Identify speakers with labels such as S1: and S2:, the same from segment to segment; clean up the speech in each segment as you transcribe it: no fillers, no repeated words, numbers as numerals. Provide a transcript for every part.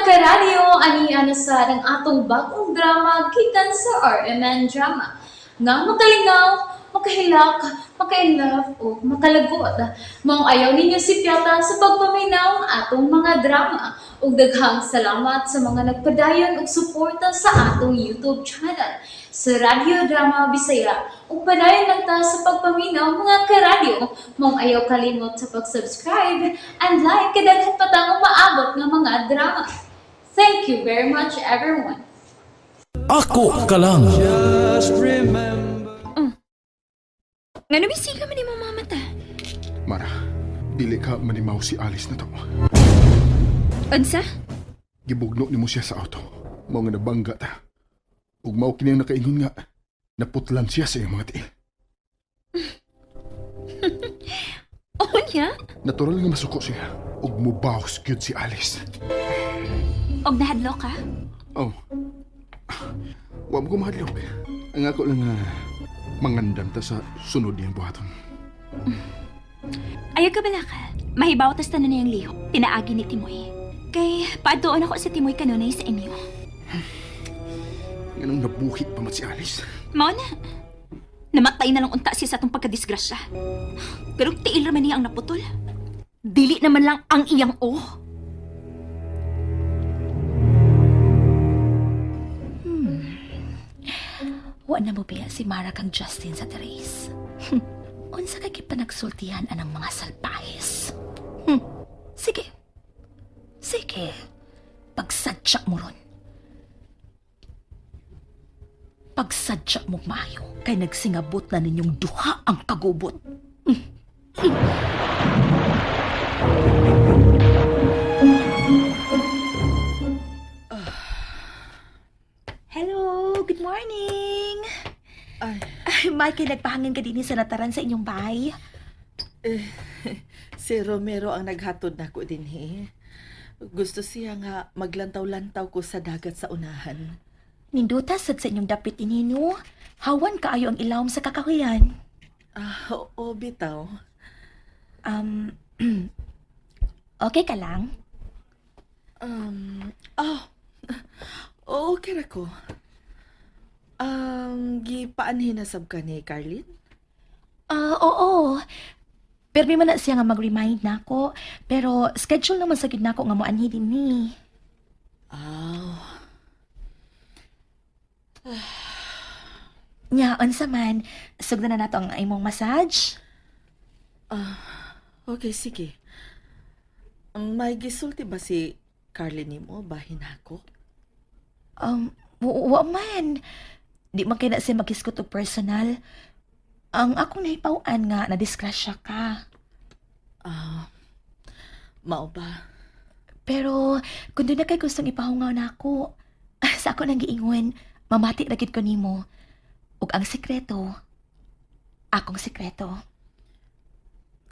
S1: karadyo, aniya na sa ng atong bagong drama gikan sa RMN Drama. Nga makalingaw, makahilak, makailove, o makalagot. Maong ayaw ninyo si Piata sa pagpaminaw ang atong mga drama. Ug daghang salamat sa mga nagpadayon ug suporta sa atong YouTube channel sa Radyo Drama Bisaya. Ug padayon lang ta sa pagpaminaw mga karadyo. Maong ayaw kalimot sa pag-subscribe and like kadaghan pa tang maabot nga mga drama. Thank you very much, everyone.
S2: Ako ka lang.
S3: Nga nabisi ka man yung mga mata.
S4: Mara, dili ka manimaw si Alice na to.
S3: Unsa?
S4: Gibugno ni mo siya sa auto. Mao nga nabangga ta. Ug mao kini ang nakaingon nga naputlan siya sa iyong mga tiil.
S3: Oo niya?
S4: Natural nga masuko siya. Ug mubaws gyud si Alice.
S3: Og nahadlo ka?
S4: Oh. Wa mo ko mahadlok. Ang ako lang nga mangandam ta sa sunod niyang buhaton.
S3: Ayaw ka bala ka. Mahibaw tas tanan na yung liho. Pinaagi ni Timoy. Kay paadtoon ako sa Timoy kanunay sa inyo.
S4: Ganong nabuhi pa mat si Alice.
S3: Mao na. Namatay na lang unta siya sa atong pagkadisgrasya. Pero tiil raman niya ang naputol. Dili naman lang ang iyang Wa na mo biya si Mara kang Justin sa Therese. Unsa kay panagsultihan anang mga salpahis. Sige. Sige. Pagsadya mo ron. Pagsadya mo maayo kay nagsingabot na ninyong duha ang kagubot. Hello, good morning. Ay, Mikey, nagpahangin ka din sa nataran sa inyong bahay.
S5: Si Romero ang naghatod nako dinhi. Gusto siya nga maglantaw-lantaw ko sa dagat sa unahan.
S3: Ninduta sad sa inyong dapit inino. Hawan kaayo ang ilawom sa kakahuyan.
S5: Oo, bitaw.
S3: Okay ka lang?
S5: Okay ra ko. Gipaanhin na sab ka ni Carlin?
S3: Oo. Pero man na siya nga mag-remind na ako. Pero schedule naman sa gid nako nga moanhi din ni. Nya, unsa man, sugdan na nato ang imong massage?
S5: Okay, sige. May gisulti ba si Carlin nimo bahin ako?
S3: Wa man. Di man kaya na siya mag-iskot og personal. Ang akong nahipawan nga, nadiskrasya ka.
S5: Mao ba?
S3: Pero, kung doon na kay gustong ipahungaw na ako, sa ako nang giingon, mamati na gid ko nimo. Ug ang sikreto, akong sikreto.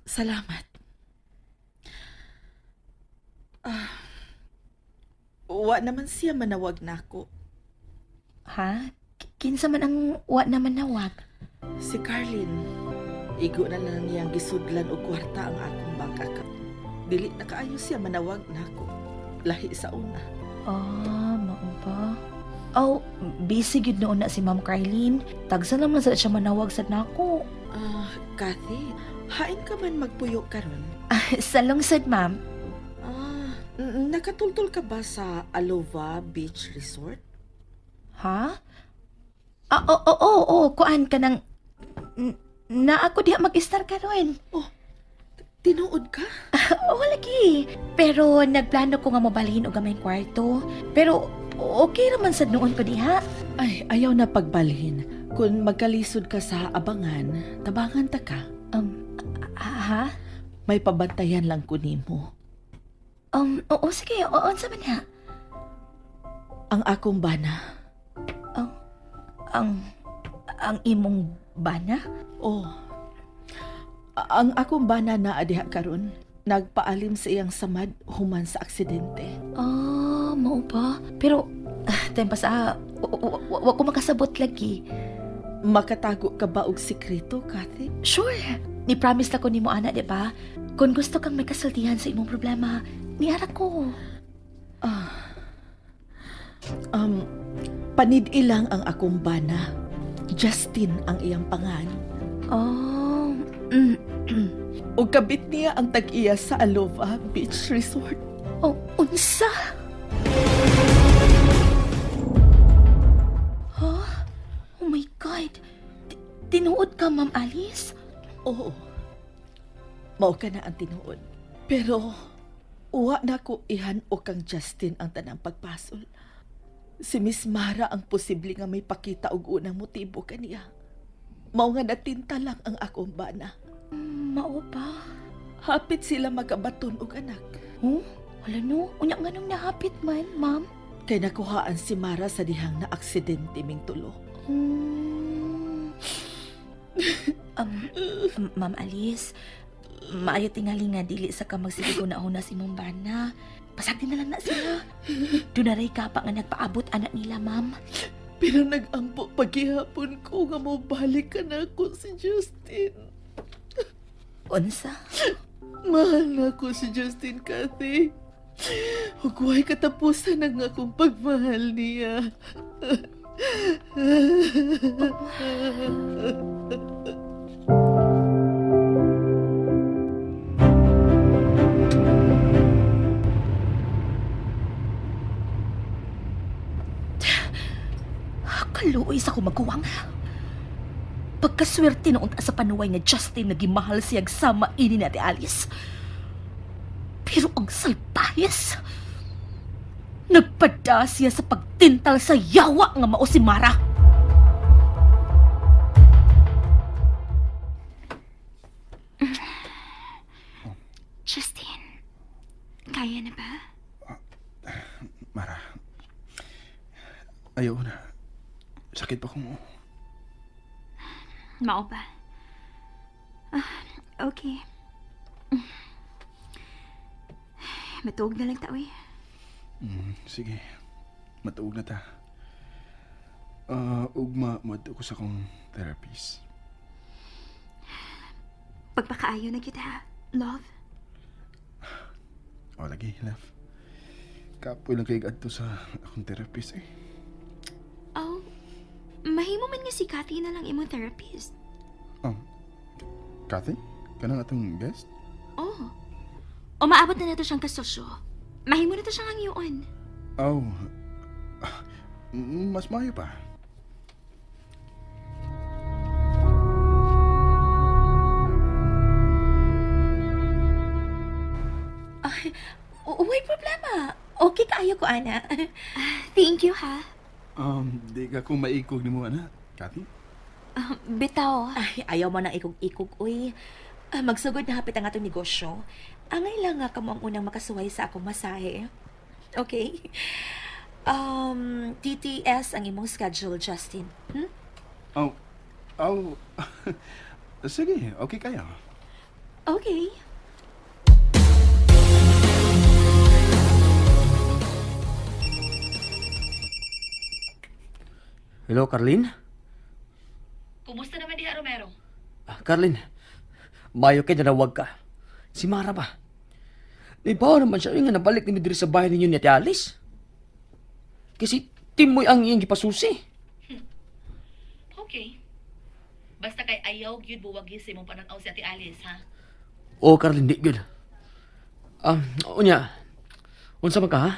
S5: Salamat. Wa naman siya manawag nako.
S3: Ha? Kinsa man ang wa naman nawag?
S5: Si Carlin, igo na lang niyang gisudlan og kwarta ang akong bank account. Dili na kaayo siya manawag nako. Lahi sa una.
S3: Mao ba? Busy gid noon na si Ma'am Carlene. Tagsa naman sa siya manawag sa nako.
S5: Kathy, hain ka man magpuyo karon?
S3: Sa lungsod, ma'am.
S5: Nakatultol ka ba sa Alova Beach Resort?
S3: Ha? Oo, kuan ka ng... Na ako diha mag-star karon.
S5: Tinuod ka?
S3: Oo, lagi. Pero nagplano ko nga mabalhin og gamay kwarto. Pero okay naman sad noon ko diha.
S5: Ay, ayaw na pagbalhin. Kung magkalisod ka sa abangan, tabangan ta ka.
S3: Ha?
S5: May pabantayan lang ko nimo.
S3: Oo, sige. Oo, sa man ha?
S5: Ang akong bana.
S3: Ang imong bana?
S5: Ang akong bana na adiha karon nagpaalim sa iyang samad human sa aksidente.
S3: Mao ba? Pero, tempa sa... Wa ko makasabot lagi.
S5: Makatago ka ba og sikreto, Kathy?
S3: Sure. Ni-promise na ko nimo ana, di ba? Kung gusto kang may kasultihan sa imong problema, niara ko.
S5: Panid ilang ang akong bana. Justin ang iyang pangan.
S3: Oh,
S5: O kabit niya ang tag-iya sa Alova Beach Resort.
S3: oh, unsa? Huh? Oh my God. Tinuod ka, Ma'am Alice?
S5: Oo. Mao ka na ang tinuod. Pero, uwa na ko ihan o kang Justin ang tanang pagpasol. Si Miss Mara ang posible nga may pakita og unang motibo kaniya. Mao nga natinta lang ang akong bana.
S3: Mao ba?
S5: Hapit sila magabaton og anak.
S3: Huh? Wala no. Unya nga nung nahapit man, Ma'am.
S5: Kay nakuhaan si Mara sa dihang na aksidente ming tulo.
S3: Ma'am Alice, maayo tingali nga dili sa ka magsiligo na una si mong bana. Pasagdi na lang na sila. Dunaray ka pa nga nagpaabot anak nila, Ma'am.
S5: Pero nag-ampo paghihapon ko nga mo balik ka na ako si Justin.
S3: Unsa?
S5: Mahal na ako si Justin, Kathy. Huwag katapusan ang akong pagmahal niya.
S3: Kaluoy sa ko magkuwang. Pagkaswerte noon ta sa panuway nga Justin nagimahal siyag sama ini ni Ate Alice. Pero ang salpahis, nagpada siya sa pagtintal sa yawa nga mao si Mara.
S6: Justin, kaya na ba?
S4: Mara, ayaw na. Sakit pa ko mo.
S6: Mao ba? Okay. Matuog na lang ta, uy.
S4: Sige, matuog na ta. Ugma mo ko sa kong therapist.
S6: Pagpakaayo na kita, love.
S4: O, lagi, love. Kapoy lang kay adto sa akong therapist eh.
S6: Oh, mahimo man nga si Kathy na lang imong therapist.
S4: Kathy? Kanang atong guest?
S6: Oh. O maabot na nato siyang kasosyo. Mahimo na to siyang hangyoon.
S4: Oh, mas mayo pa.
S3: May problema. Okay kaayo ko, ana.
S6: Thank you, ha.
S4: Di ka kung maikog ni mo, ana, Kathy?
S6: Bitaw.
S3: Ay, ayaw mo na ikog-ikog, uy. Magsugod na hapit ang atong negosyo. Angay lang nga kamo ang unang makasuway sa akong masahe. Okay? TTS ang imong schedule, Justin.
S4: Oh, sige, okay kayo.
S3: Okay.
S7: Hello, Carlin?
S3: Kumusta naman diha, Romero?
S7: Carlin, mayo kay nanawag ka. Si Mara ba? Naibaw naman siya nga nabalik ni Midri sa bahay ninyo ni Ate Alice. Kasi timoy ang iyong gipasusi.
S3: Okay. Basta kay ayaw gyud buwagi sa imong pananaw si Ate Alice, ha?
S7: Oo, Carlin, di good. Unya, unsa man ka, ha?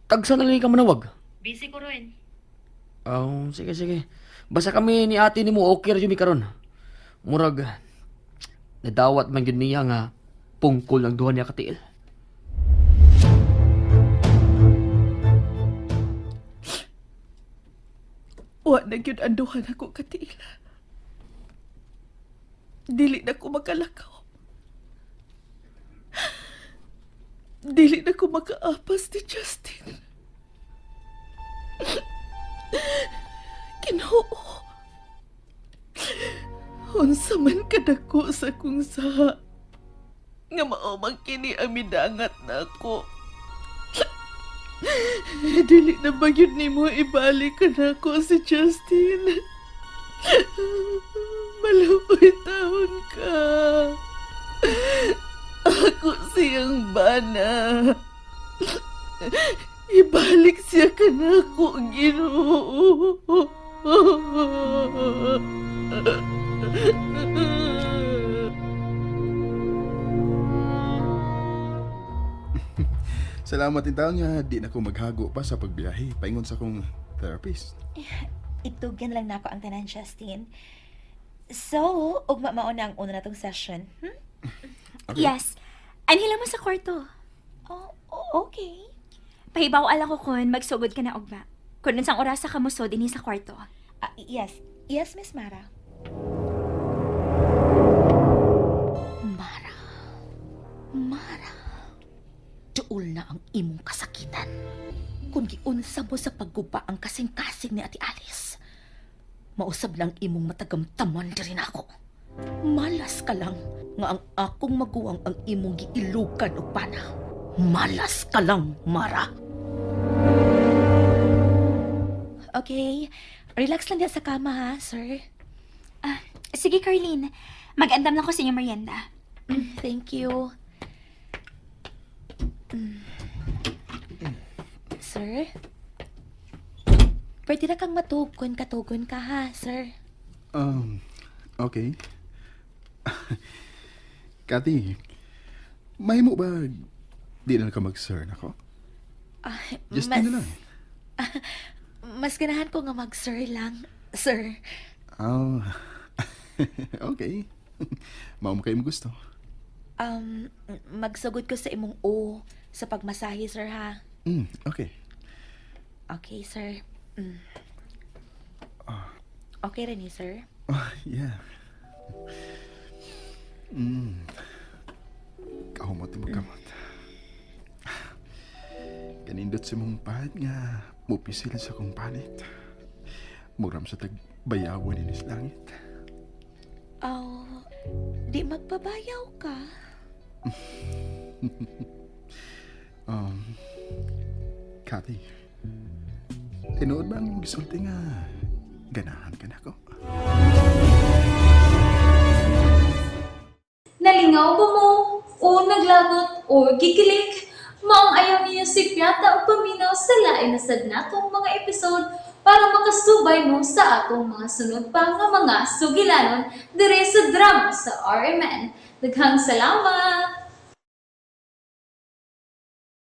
S7: Tagsa na lang ka manawag.
S3: Busy ko rin.
S7: Sige. Basta kami ni ate ni mo okay ra jud mi karon. Murag nadawat man gyud niya nga pungkol ang duha niya katiil.
S5: Wa na gyud anduhan ako katiila. Dili na ko makalakaw. Dili na ko makaapas ni Justin. Ginoo. Unsa man kadako sa kung saha nga mao man kini ang midangat nako. Dili na ba yun nimo ibalik ka na ko si Justin? Maluoy taon ka. Ako siyang bana. Ibalik siya ka na ako, Ginoo.
S4: Salamat in taon nga, di na ko maghago pa sa pagbiyahe. Paingon sa kong therapist.
S8: Itugyan lang na ako ang tanan, Justin. So, ugma mao na ang una natong session.
S4: Okay.
S6: Yes. Anhila mo sa kwarto.
S8: Oh, okay.
S6: Pahibaw ala ko kun magsugod ka na ugma. Kung unsang orasa ka mo so dinhi sa kwarto.
S8: Yes. Yes, Miss Mara.
S3: Mara. Mara. Duol na ang imong kasakitan. Kung giunsa mo sa pagguba ang kasing-kasing ni Ate Alice, mausab lang imong matagamtaman diri na ako. Malas ka lang nga ang akong maguwang ang imong giilukan og pana. Malas ka lang, Mara.
S8: Okay. Relax lang diya sa kama, ha, sir?
S6: Sige, Carlene. Mag-andam lang ko sa inyong merienda.
S8: Thank you. Sir? Pwede na kang matugon ka, ha, sir?
S4: Okay. Kati, may mo ba di na ka mag-sir ako? Just na lang.
S8: Mas ganahan ko nga mag-sir lang, sir.
S4: Oh, okay. Mao mo kayo mo gusto.
S8: Magsugod ko sa imong O sa pagmasahe, sir, ha?
S4: Okay.
S8: Okay, sir. Okay rin eh, sir?
S4: Yeah. Kahumot mo kamot. Kanindot sa mong pahad nga mupisil sa kong panit. Muram sa tagbayawan inis langit.
S8: Di magpabayaw ka?
S4: Kati, tinuod ba ang gisulti nga ganahan ka na ko?
S1: Nalingaw ba mo? O naglagot? O gikilig? Maong ayaw niyo si Piata o paminaw sa lain na sad natong mga episode para makasubay mo sa atong mga sunod pa nga mga sugilanon dire sa drama sa RMN. Daghang salamat!